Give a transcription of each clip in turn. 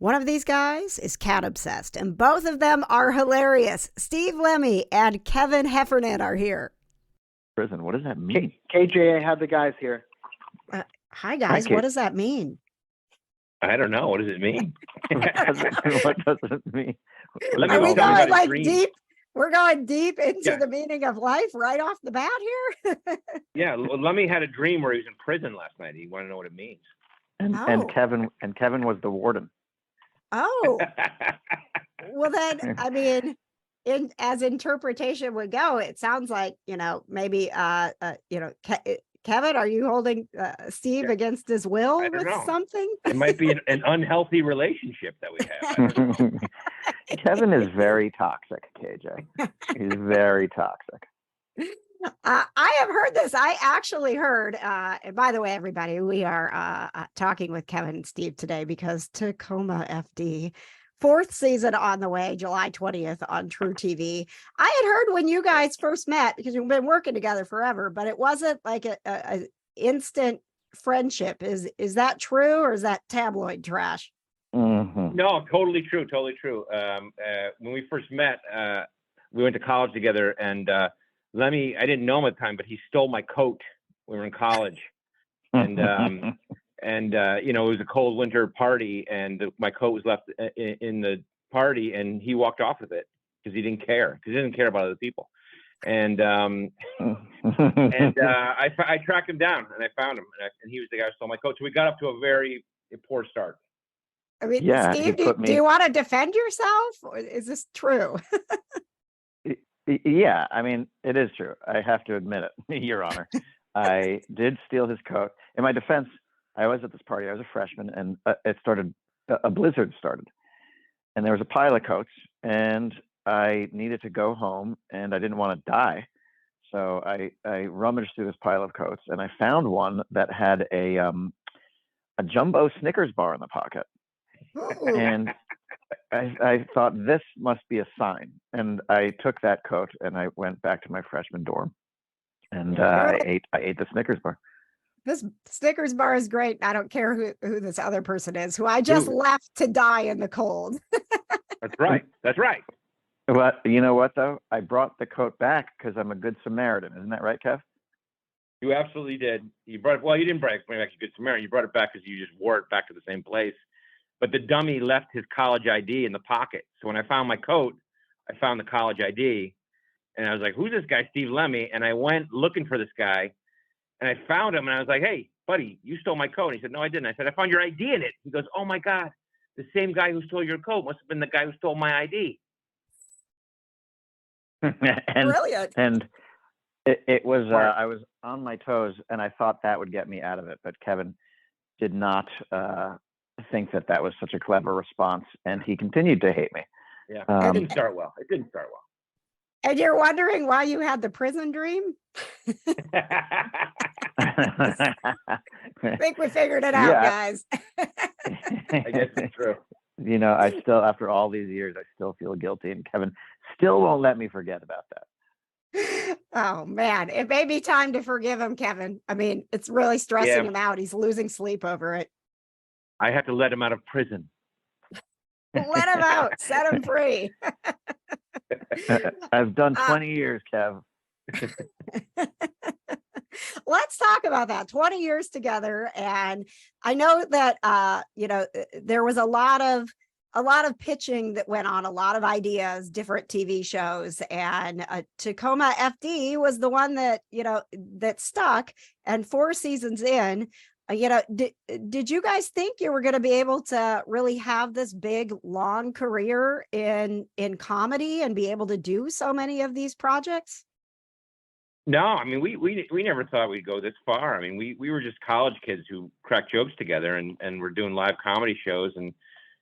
One of these guys is cat obsessed, and both of them are hilarious. Steve Lemme and Kevin Heffernan are here. Prison, what does that mean? KJ, I have the guys here. Hi, guys. Hi, what does that mean? I don't know. What does it mean? What does it mean? Let me Are we tell you going about a like dream. deep? We're going deep into Yeah. the meaning of life right off the bat here. Yeah, Lemmy had a dream where he was in prison last night. He wanted to know what it means. And Kevin was the warden. Oh, well then, I mean, as interpretation would go, it sounds like, maybe, Kevin, are you holding Steve against his will I don't with know. something? It might be an unhealthy relationship that we have. I don't know. Kevin is very toxic, KJ. He's very toxic. I have heard this. I actually heard, and by the way, everybody, we are talking with Kevin and Steve today because Tacoma FD, fourth season on the way, July 20th on True TV. I had heard when you guys first met, because you've been working together forever, but it wasn't like a instant friendship. Is that true, or is that tabloid trash? Mm-hmm. No, totally true. Totally true. When we first met, we went to college together, and Lemmy, I didn't know him at the time, but he stole my coat. We were in college, and it was a cold winter party, and my coat was left in the party, and he walked off with it because he didn't care. Because he didn't care about other people. And I tracked him down, and I found him, and he was the guy who stole my coat. So we got up to a very poor start. I mean, Yeah, Steve, do you want to defend yourself, or is this true? Yeah, I mean, it is true. I have to admit it, Your Honor. I did steal his coat. In my defense, I was at this party. I was a freshman, and a blizzard started. And there was a pile of coats, and I needed to go home, and I didn't want to die. So I rummaged through this pile of coats, and I found one that had a jumbo Snickers bar in the pocket. Ooh. And I thought this must be a sign, and I took that coat and I went back to my freshman dorm, and I ate the Snickers bar. This Snickers bar is great. I don't care who this other person is, who I just left to die in the cold. That's right. That's right. But you know what, though? I brought the coat back because I'm a good Samaritan. Isn't that right, Kev? You absolutely did. You didn't bring it back a good Samaritan. You brought it back because you just wore it back to the same place. But the dummy left his college ID in the pocket. So when I found my coat, I found the college ID, and I was like, "Who's this guy, Steve Lemme?" And I went looking for this guy, and I found him, and I was like, "Hey, buddy, you stole my coat." And he said, "No, I didn't." I said, "I found your ID in it." He goes, "Oh my God, the same guy who stole your coat must have been the guy who stole my ID." Brilliant. And it was I was on my toes, and I thought that would get me out of it, but Kevin did not think that was such a clever response, and he continued to hate me. Yeah, it didn't start well. And you're wondering why you had the prison dream? I I think we figured it out, guys. I guess it's true. I still, after all these years, I still feel guilty, and Kevin still won't let me forget about that. Oh man, it may be time to forgive him, Kevin. I mean, it's really stressing him out. He's losing sleep over it. I have to let him out of prison. Let him out. Set him free. I've done 20 years, Kev. Let's talk about that. 20 years together. And I know that, there was a lot of pitching that went on, a lot of ideas, different TV shows, and Tacoma FD was the one that, that stuck. And 4 seasons in, did you guys think you were going to be able to really have this big, long career in comedy and be able to do so many of these projects? No, I mean, we never thought we'd go this far. I mean, we were just college kids who cracked jokes together and were doing live comedy shows, and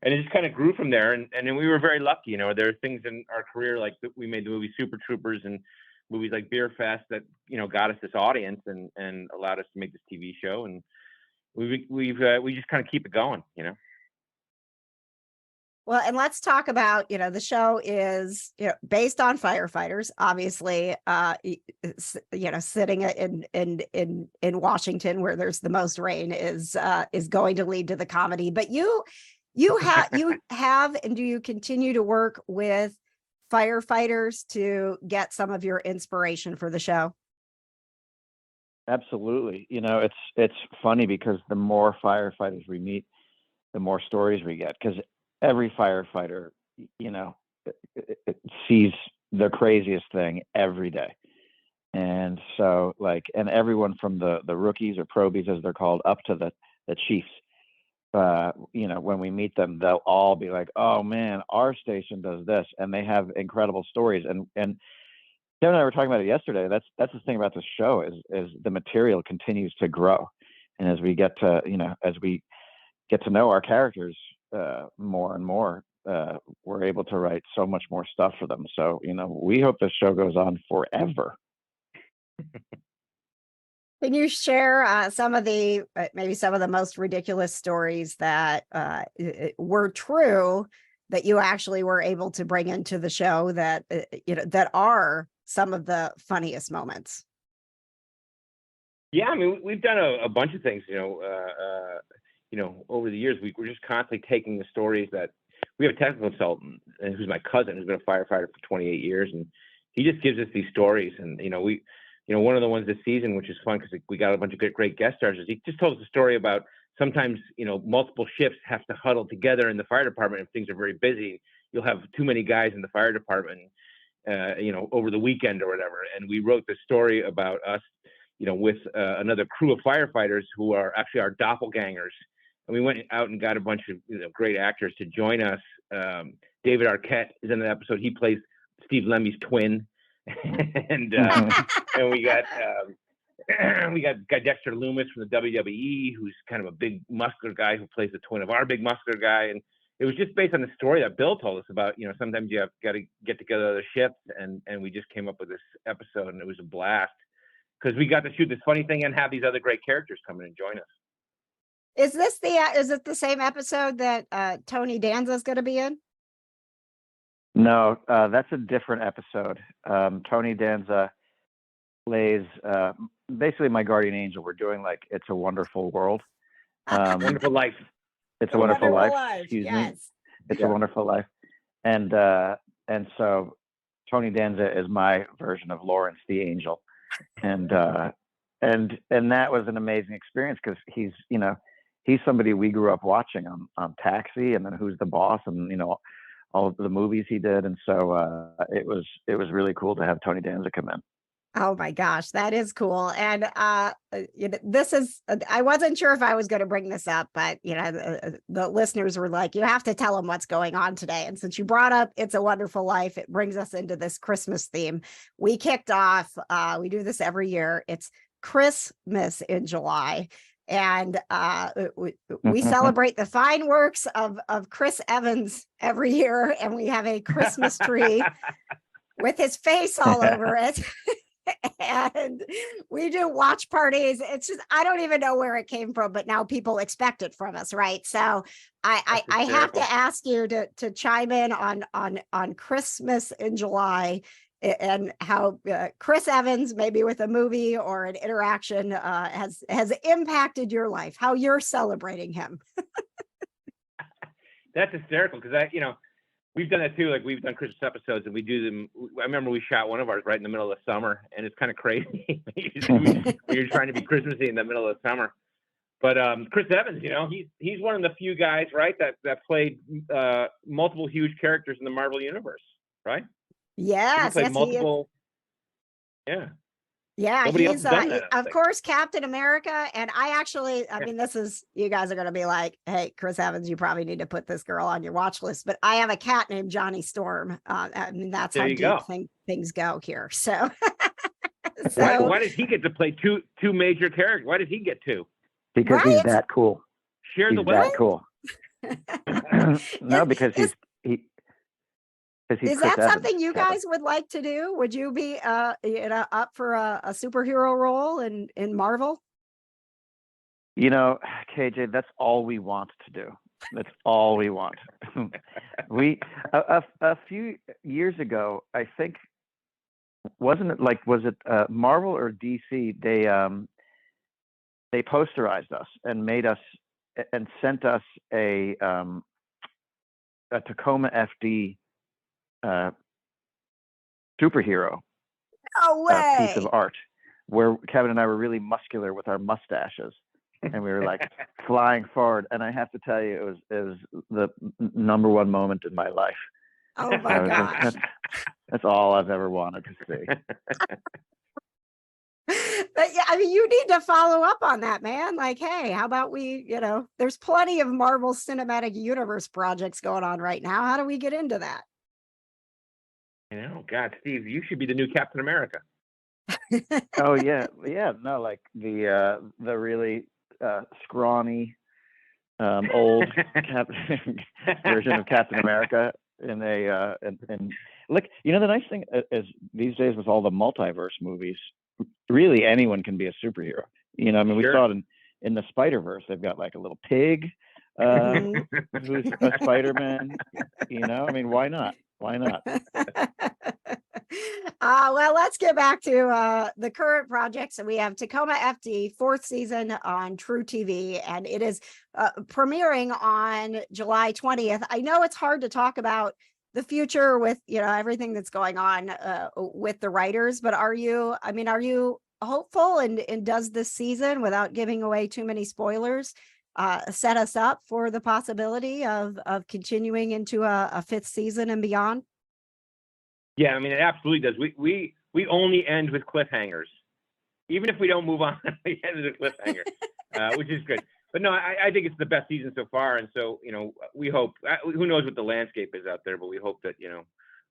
it just kind of grew from there. And then we were very lucky. There are things in our career, like we made the movie Super Troopers and movies like Beer Fest that, got us this audience and allowed us to make this TV show. And we just kind of keep it going, Well, and let's talk about, the show is, based on firefighters, obviously, sitting in Washington where there's the most rain is going to lead to the comedy. But you You have, and do you continue to work with firefighters to get some of your inspiration for the show? Absolutely. It's funny because the more firefighters we meet, the more stories we get. Because every firefighter, it sees the craziest thing every day. And so, and everyone from the rookies or probies, as they're called, up to the chiefs. When we meet them, they'll all be like, "Oh man, our station does this," and they have incredible stories. And Kevin and I were talking about it yesterday. That's the thing about this show is the material continues to grow, and as we get to know our characters more and more, we're able to write so much more stuff for them. So we hope this show goes on forever. Can you share some of the maybe some of the most ridiculous stories that were true that you actually were able to bring into the show that that are some of the funniest moments? Yeah, I mean, we've done a bunch of things, over the years. We're just constantly taking the stories that we have a technical consultant who's my cousin, who's been a firefighter for 28 years, and he just gives us these stories. And one of the ones this season, which is fun because we got a bunch of great guest stars, is he just told us a story about sometimes multiple shifts have to huddle together in the fire department if things are very busy. You'll have too many guys in the fire department, over the weekend or whatever. And we wrote this story about us, with another crew of firefighters who are actually our doppelgangers. And we went out and got a bunch of great actors to join us. David Arquette is in the episode. He plays Steve Lemme's twin. and we got Dexter Loomis from the WWE, who's kind of a big muscular guy who plays the twin of our big muscular guy. And it was just based on the story that Bill told us about. Sometimes you have got to get together other shifts, and we just came up with this episode, and it was a blast because we got to shoot this funny thing and have these other great characters come in and join us. Is it the same episode that Tony Danza is going to be in? No, that's a different episode. Tony Danza plays basically my guardian angel. We're doing It's a Wonderful World. Wonderful Life. It's a Wonderful Life. Excuse yes. me. It's a Wonderful Life. And so Tony Danza is my version of Lawrence the Angel. And that was an amazing experience because he's somebody we grew up watching on Taxi, and then Who's the Boss, and all of the movies he did. And so it was really cool to have Tony Danza come in. Oh my gosh, that is cool. And this is, I wasn't sure if I was going to bring this up, but the listeners were like, you have to tell them what's going on today. And since you brought up It's a Wonderful Life, it brings us into this Christmas theme. We kicked off, we do this every year. It's Christmas in July. And we celebrate the fine works of Chris Evans every year. And we have a Christmas tree with his face all over it. And we do watch parties. It's just, I don't even know where it came from, but now people expect it from us, right? So I have to ask you to chime in on Christmas in July and how Chris Evans, maybe with a movie or an interaction, has impacted your life, how you're celebrating him. That's hysterical because we've done that too. We've done Christmas episodes and we do them. I remember we shot one of ours right in the middle of summer, and it's kind of crazy when you're trying to be Christmassy in the middle of summer. But Chris Evans, he's one of the few guys, right, that played multiple huge characters in the Marvel universe, right? Yes, he played multiple. Yeah. Yeah, Nobody he's else has done that, of course Captain America. And I mean, this is, you guys are going to be like, hey, Chris Evans, you probably need to put this girl on your watch list. But I have a cat named Johnny Storm. I mean, that's there how deep things go here. So, why did he get to play two major characters? Why did he get two? Because he's that cool. Share he's the wealth. That cool. No, because he's is Chris that Evans, something you Kevin. guys would like to do? Would you be up for a superhero role in Marvel? KJ, that's all we want to do. That's all we want. We a few years ago, I think, was it Marvel or DC? They posterized us and made us and sent us a a Tacoma FD superhero No piece of way. art where Kevin and I were really muscular with our mustaches, and we were like flying forward. And I have to tell you, it was the number one moment in my life. Oh my gosh. That's all I've ever wanted to see. But yeah, I mean, you need to follow up on that, man. Like, hey, how about there's plenty of Marvel Cinematic Universe projects going on right now. How do we get into that? God, Steve, you should be the new Captain America. Oh yeah, no, like the really scrawny old version of Captain America in a and look, the nice thing is these days with all the multiverse movies, really anyone can be a superhero. I mean, we saw it in the Spider-Verse. They've got like a little pig who's a Spider-Man. I mean, why not? Why not? Well, let's get back to the current projects. So we have Tacoma FD, 4th season on True TV, and it is premiering on July 20th. I know it's hard to talk about the future with everything that's going on with the writers, but are you hopeful, and does this season, without giving away too many spoilers, set us up for the possibility of continuing into a 5th season and beyond? Yeah, I mean, it absolutely does. We only end with cliffhangers. Even if we don't move on, we end with a cliffhanger, which is good. But no, I think it's the best season so far. And so, we hope, who knows what the landscape is out there, but we hope that,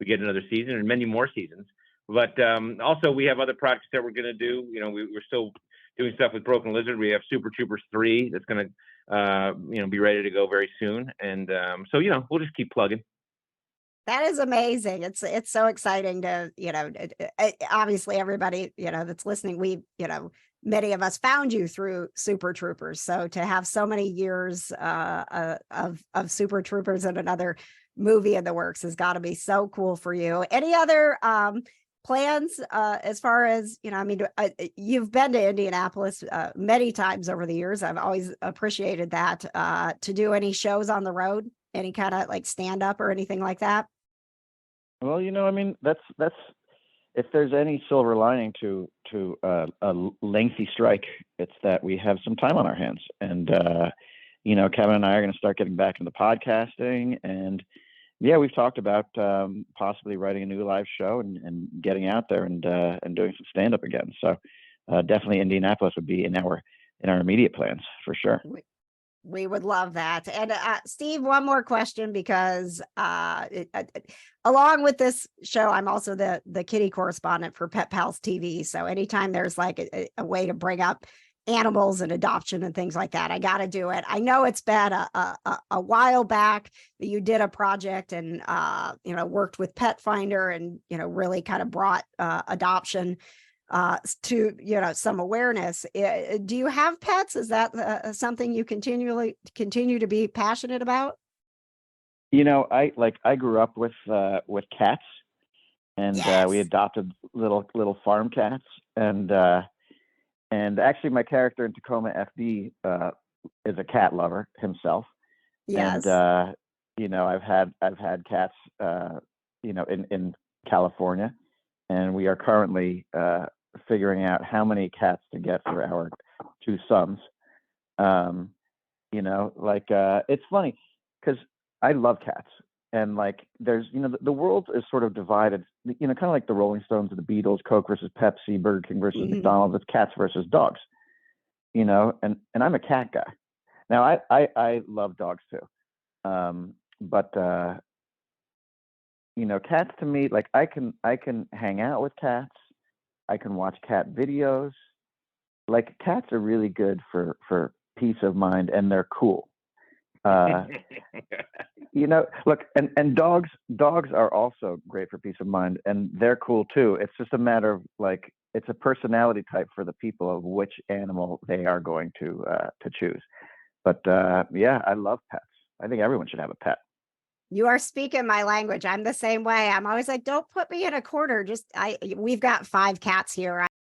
we get another season and many more seasons. But also we have other projects that we're going to do. We're still doing stuff with Broken Lizard. We have Super Troopers 3 that's going to, be ready to go very soon. And so, we'll just keep plugging. That is amazing. It's so exciting to, obviously everybody, that's listening, many of us found you through Super Troopers. So to have so many years of Super Troopers and another movie in the works has got to be so cool for you. Any other plans as far as, you've been to Indianapolis many times over the years. I've always appreciated that, to do any shows on the road, any kind of like stand up or anything like that. Well, I mean, that's if there's any silver lining to a lengthy strike, it's that we have some time on our hands. And Kevin and I are going to start getting back into podcasting, and yeah, we've talked about possibly writing a new live show and getting out there and doing some stand up again. So definitely Indianapolis would be in our immediate plans for sure. We would love that. And Steve, one more question, because along with this show, I'm also the kitty correspondent for Pet Pals TV. So anytime there's like a way to bring up animals and adoption and things like that, I got to do it. I know it's been a while back that you did a project and worked with Pet Finder and really kind of brought adoption to some awareness. Do you have pets? Is that something you continue to be passionate about? I grew up with cats, and Yes. we adopted little farm cats, and actually my character in Tacoma FD is a cat lover himself. Yes. And I've had cats in California, and we are currently figuring out how many cats to get for our 2 sons. It's funny because I love cats, and like there's the world is sort of divided, kind of like the Rolling Stones or the Beatles, Coke versus Pepsi, Burger King versus McDonald's. It's cats versus dogs, and I'm a cat guy. Now I love dogs too, but cats to me, like I can hang out with cats. I can watch cat videos. Like cats are really good for peace of mind, and they're cool. Look, and dogs are also great for peace of mind, and they're cool too. It's just a matter of like, it's a personality type for the people of which animal they are going to choose. But yeah, I love pets. I think everyone should have a pet. You are speaking my language. I'm the same way. I'm always like, don't put me in a corner. We've got 5 cats here.